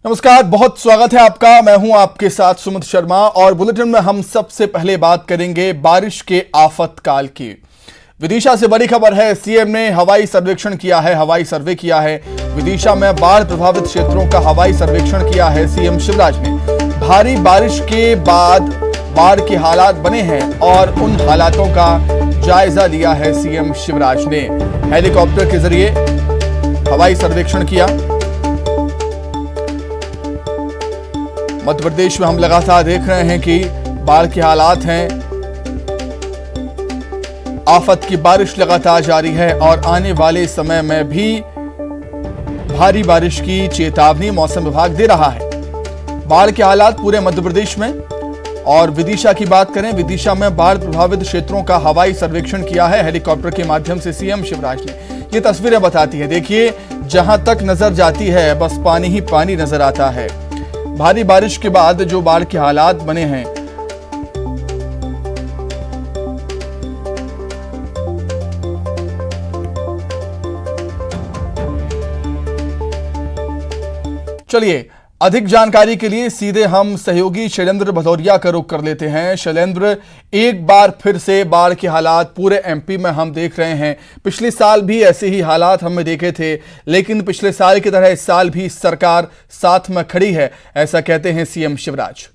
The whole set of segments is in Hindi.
नमस्कार, बहुत स्वागत है आपका। मैं हूं आपके साथ सुमित शर्मा और बुलेटिन में हम सबसे पहले बात करेंगे बारिश के आफतकाल की। विदिशा से बड़ी खबर है, सीएम ने हवाई सर्वेक्षण किया है, हवाई सर्वे किया है। विदिशा में बाढ़ प्रभावित क्षेत्रों का हवाई सर्वेक्षण किया है सीएम शिवराज ने। भारी बारिश के बाद बाढ़ के हालात बने हैं और उन हालातों का जायजा लिया है सीएम शिवराज ने। हेलीकॉप्टर के जरिए हवाई सर्वेक्षण किया। मध्य प्रदेश में हम लगातार देख रहे हैं कि बाढ़ के हालात हैं, आफत की बारिश लगातार जारी है और आने वाले समय में भी भारी बारिश की चेतावनी मौसम विभाग दे रहा है। बाढ़ के हालात पूरे मध्य प्रदेश में। और विदिशा की बात करें, विदिशा में बाढ़ प्रभावित क्षेत्रों का हवाई सर्वेक्षण किया है हेलीकॉप्टर के माध्यम से सीएम शिवराज ने। ये तस्वीरें बताती है, देखिए जहां तक नजर जाती है बस पानी ही पानी नजर आता है। भारी बारिश के बाद जो बाढ़ के हालात बने हैं, चलिए अधिक जानकारी के लिए सीधे हम सहयोगी शैलेंद्र भदौरिया का रुख कर लेते हैं। शैलेंद्र, एक बार फिर से बाढ़ के हालात पूरे एमपी में हम देख रहे हैं। पिछले साल भी ऐसे ही हालात हमने देखे थे, लेकिन पिछले साल की तरह इस साल भी सरकार साथ में खड़ी है, ऐसा कहते हैं सीएम शिवराज।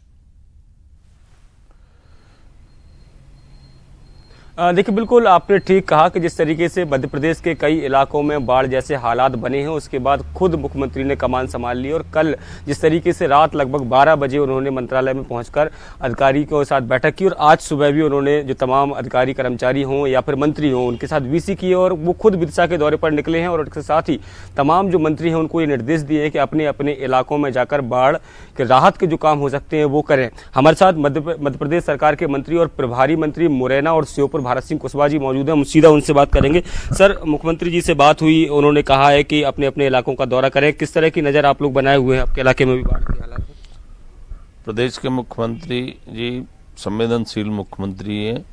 देखिए, बिल्कुल आपने ठीक कहा कि जिस तरीके से मध्य प्रदेश के कई इलाकों में बाढ़ जैसे हालात बने हैं, उसके बाद खुद मुख्यमंत्री ने कमान संभाल ली और कल जिस तरीके से रात लगभग 12 बजे उन्होंने मंत्रालय में पहुंचकर अधिकारी के साथ बैठक की और आज सुबह भी उन्होंने जो तमाम अधिकारी कर्मचारी हों या फिर मंत्री हों उनके साथ वीसी की और वो खुद विदिशा के दौरे पर निकले हैं और उसके साथ ही तमाम जो मंत्री हैं उनको ये निर्देश दिए हैं कि अपने अपने इलाकों में जाकर बाढ़ के राहत के जो काम हो सकते हैं वो करें। हमारे साथ मध्य प्रदेश सरकार के मंत्री और प्रभारी मंत्री मुरैना और श्योपुर भारत सिंह कुशवाहा जी मौजूद हैं। हम सीधा उनसे बात करेंगे। सर, मुख्यमंत्री जी से बात हुई, उन्होंने कहा है कि अपने अपने इलाकों का दौरा करें। किस तरह की नज़र आप लोग बनाए हुए हैं, आपके इलाके में भी बाढ़ के हालात? प्रदेश के मुख्यमंत्री जी संवेदनशील मुख्यमंत्री हैं।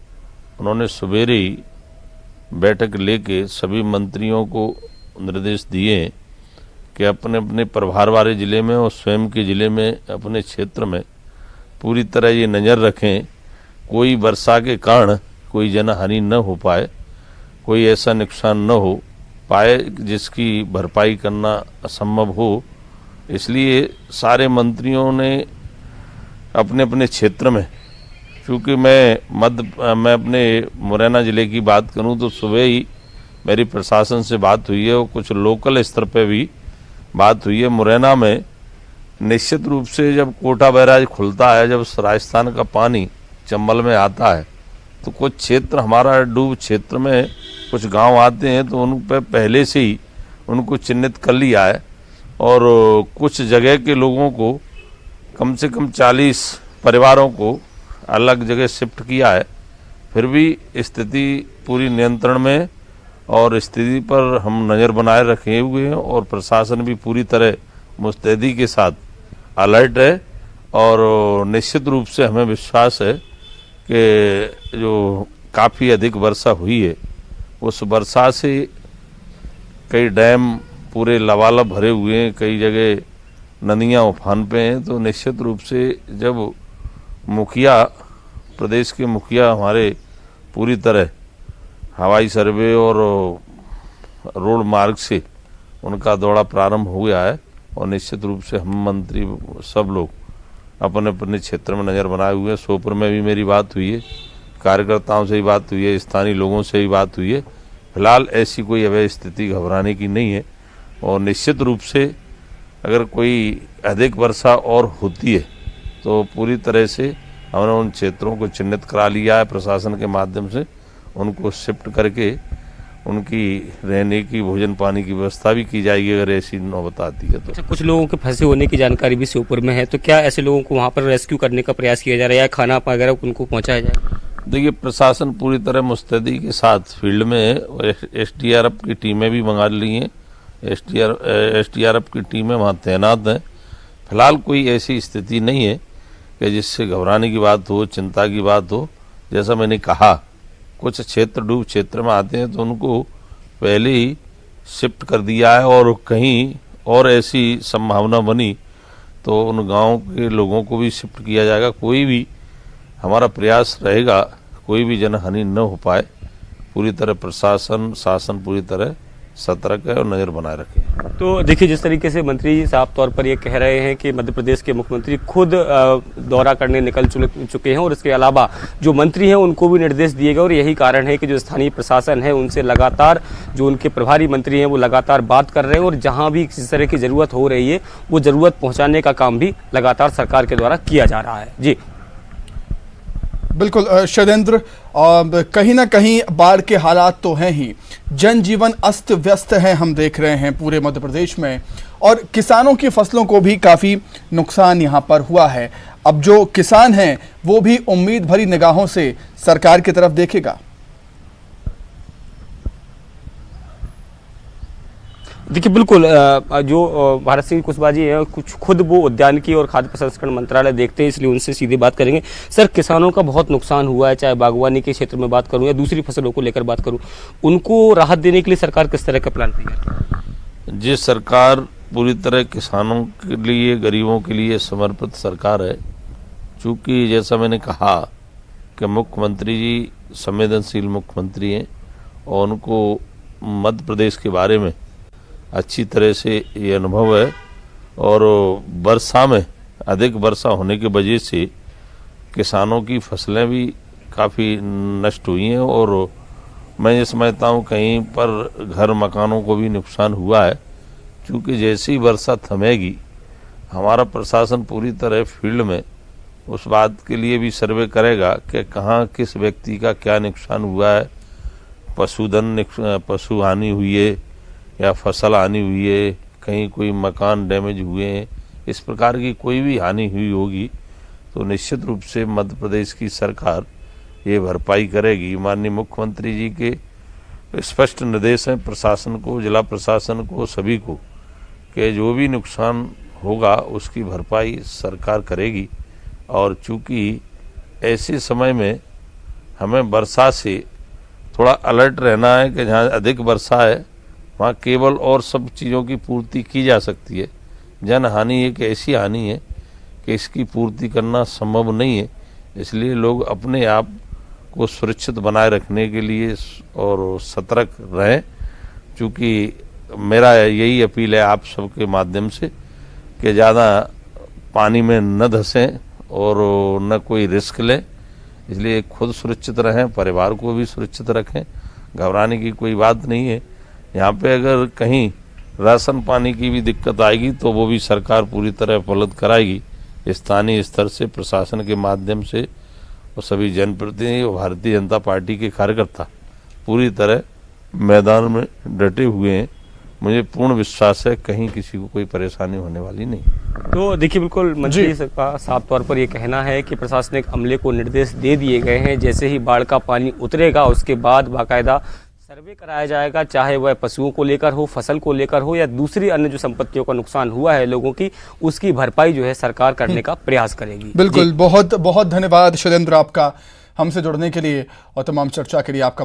उन्होंने सवेरे ही बैठक लेके सभी मंत्रियों को निर्देश दिए कि अपने अपने प्रभार वाले जिले में और स्वयं के जिले में अपने क्षेत्र में पूरी तरह ये नज़र रखें कोई वर्षा के कारण कोई जनहानि न हो पाए, कोई ऐसा नुकसान न हो पाए जिसकी भरपाई करना असंभव हो। इसलिए सारे मंत्रियों ने अपने अपने क्षेत्र में, क्योंकि मैं अपने मुरैना जिले की बात करूं तो सुबह ही मेरी प्रशासन से बात हुई है और कुछ लोकल स्तर पे भी बात हुई है। मुरैना में निश्चित रूप से जब कोटा बैराज खुलता है, जब राजस्थान का पानी चंबल में आता है तो कुछ क्षेत्र हमारा डूब क्षेत्र में कुछ गांव आते हैं तो उन पर पहले से ही उनको चिन्हित कर लिया है और कुछ जगह के लोगों को कम से कम 40 परिवारों को अलग जगह शिफ्ट किया है। फिर भी स्थिति पूरी नियंत्रण में और स्थिति पर हम नज़र बनाए रखे हुए हैं और प्रशासन भी पूरी तरह मुस्तैदी के साथ अलर्ट है और निश्चित रूप से हमें विश्वास है कि जो काफ़ी अधिक वर्षा हुई है उस वर्षा से कई डैम पूरे लबालब भरे हुए हैं, कई जगह नदियां उफान पे हैं। तो निश्चित रूप से जब मुखिया, प्रदेश के मुखिया हमारे पूरी तरह हवाई सर्वे और रोड मार्ग से उनका दौरा प्रारंभ हो गया है और निश्चित रूप से हम मंत्री सब लोग अपने अपने क्षेत्र में नज़र बनाए हुए हैं। श्योपुर में भी मेरी बात हुई है, कार्यकर्ताओं से ही बात हुई है, स्थानीय लोगों से ही बात हुई है। फिलहाल ऐसी कोई अवैध स्थिति घबराने की नहीं है और निश्चित रूप से अगर कोई अधिक वर्षा और होती है तो पूरी तरह से हमने उन क्षेत्रों को चिन्हित करा लिया है प्रशासन के माध्यम से, उनको शिफ्ट करके उनकी रहने की, भोजन पानी की व्यवस्था भी की जाएगी अगर ऐसी नौबत आती है तो। अच्छा, कुछ लोगों के फंसे होने की जानकारी भी श्योपुर में है, तो क्या ऐसे लोगों को वहां पर रेस्क्यू करने का प्रयास किया जा रहा है या खाना वगैरह उनको पहुंचाया जाएगा? देखिए, प्रशासन पूरी तरह मुस्तैदी के साथ फील्ड में है और एसडीआरएफ की टीमें भी मंगा ली हैं। एसडीआरएफ की टीमें वहाँ तैनात हैं। फिलहाल कोई ऐसी स्थिति नहीं है कि जिससे घबराने की बात हो, चिंता की बात हो। जैसा मैंने कहा, कुछ क्षेत्र डूब क्षेत्र में आते हैं तो उनको पहले ही शिफ्ट कर दिया है और कहीं और ऐसी संभावना बनी तो उन गांव के लोगों को भी शिफ्ट किया जाएगा। कोई भी हमारा प्रयास रहेगा कोई भी जनहानि न हो पाए। पूरी तरह प्रशासन शासन पूरी तरह सतर्क है और नज़र बनाए रखे। तो देखिए, जिस तरीके से मंत्री साफ तौर पर ये कह रहे हैं कि मध्य प्रदेश के मुख्यमंत्री खुद दौरा करने निकल चुके हैं और इसके अलावा जो मंत्री हैं उनको भी निर्देश दिए गए, और यही कारण है कि जो स्थानीय प्रशासन है उनसे लगातार जो उनके प्रभारी मंत्री हैं वो लगातार बात कर रहे हैं, और जहां भी किसी तरह की ज़रूरत हो रही है वो ज़रूरत पहुँचाने का काम भी लगातार सरकार के द्वारा किया जा रहा है। जी बिल्कुल शैलेंद्र, कहीं ना कहीं बाढ़ के हालात तो हैं ही, जनजीवन अस्त व्यस्त है, हम देख रहे हैं पूरे मध्य प्रदेश में, और किसानों की फसलों को भी काफ़ी नुकसान यहाँ पर हुआ है। अब जो किसान हैं वो भी उम्मीद भरी निगाहों से सरकार की तरफ देखेगा। देखिए, बिल्कुल जो भारत सिंह कुशवाहा जी हैं कुछ खुद वो उद्यानिकी और खाद्य प्रसंस्करण मंत्रालय देखते हैं, इसलिए उनसे सीधे बात करेंगे। सर, किसानों का बहुत नुकसान हुआ है, चाहे बागवानी के क्षेत्र में बात करूं या दूसरी फसलों को लेकर बात करूं, उनको राहत देने के लिए सरकार किस तरह का प्लान तैयार कर रही है? जी, सरकार पूरी तरह किसानों के लिए, गरीबों के लिए समर्पित सरकार है। चूँकि जैसा मैंने कहा कि मुख्यमंत्री जी संवेदनशील मुख्यमंत्री हैं और उनको मध्य प्रदेश के बारे में अच्छी तरह से ये अनुभव है, और वर्षा में अधिक वर्षा होने की वजह से किसानों की फसलें भी काफ़ी नष्ट हुई हैं, और मैं ये समझता हूँ कहीं पर घर मकानों को भी नुकसान हुआ है। क्योंकि जैसे ही वर्षा थमेगी हमारा प्रशासन पूरी तरह फील्ड में उस बात के लिए भी सर्वे करेगा कि कहाँ किस व्यक्ति का क्या नुकसान हुआ है, पशु हानि हुई है या फसल हानि हुई है, कहीं कोई मकान डैमेज हुए हैं, इस प्रकार की कोई भी हानि हुई होगी तो निश्चित रूप से मध्य प्रदेश की सरकार ये भरपाई करेगी। माननीय मुख्यमंत्री जी के स्पष्ट निर्देश हैं प्रशासन को, जिला प्रशासन को, सभी को कि जो भी नुकसान होगा उसकी भरपाई सरकार करेगी। और चूँकि ऐसे समय में हमें वर्षा से थोड़ा अलर्ट रहना है कि जहाँ अधिक वर्षा है वहाँ केवल और सब चीज़ों की पूर्ति की जा सकती है। जन हानि एक ऐसी हानि है कि इसकी पूर्ति करना संभव नहीं है, इसलिए लोग अपने आप को सुरक्षित बनाए रखने के लिए और सतर्क रहें। क्योंकि मेरा यही अपील है आप सबके माध्यम से कि ज़्यादा पानी में न धंसें और न कोई रिस्क लें, इसलिए खुद सुरक्षित रहें, परिवार को भी सुरक्षित रखें। घबराने की कोई बात नहीं है। यहाँ पे अगर कहीं राशन पानी की भी दिक्कत आएगी तो वो भी सरकार पूरी तरह उपलब्ध कराएगी। स्थानीय स्तर से प्रशासन के माध्यम से और सभी जनप्रतिनिधि और भारतीय जनता पार्टी के कार्यकर्ता पूरी तरह मैदान में डटे हुए हैं। मुझे पूर्ण विश्वास है कहीं किसी को कोई परेशानी होने वाली नहीं। तो देखिए, बिल्कुल मंत्री का साफ तौर पर ये कहना है कि प्रशासनिक अमले को निर्देश दे दिए गए हैं, जैसे ही बाढ़ का पानी उतरेगा उसके बाद बाकायदा सर्वे कराया जाएगा, चाहे वह पशुओं को लेकर हो, फसल को लेकर हो या दूसरी अन्य जो संपत्तियों का नुकसान हुआ है लोगों की, उसकी भरपाई जो है सरकार करने का प्रयास करेगी। बिल्कुल, बहुत बहुत धन्यवाद शैलेंद्र आपका हमसे जुड़ने के लिए और तमाम चर्चा के लिए आपका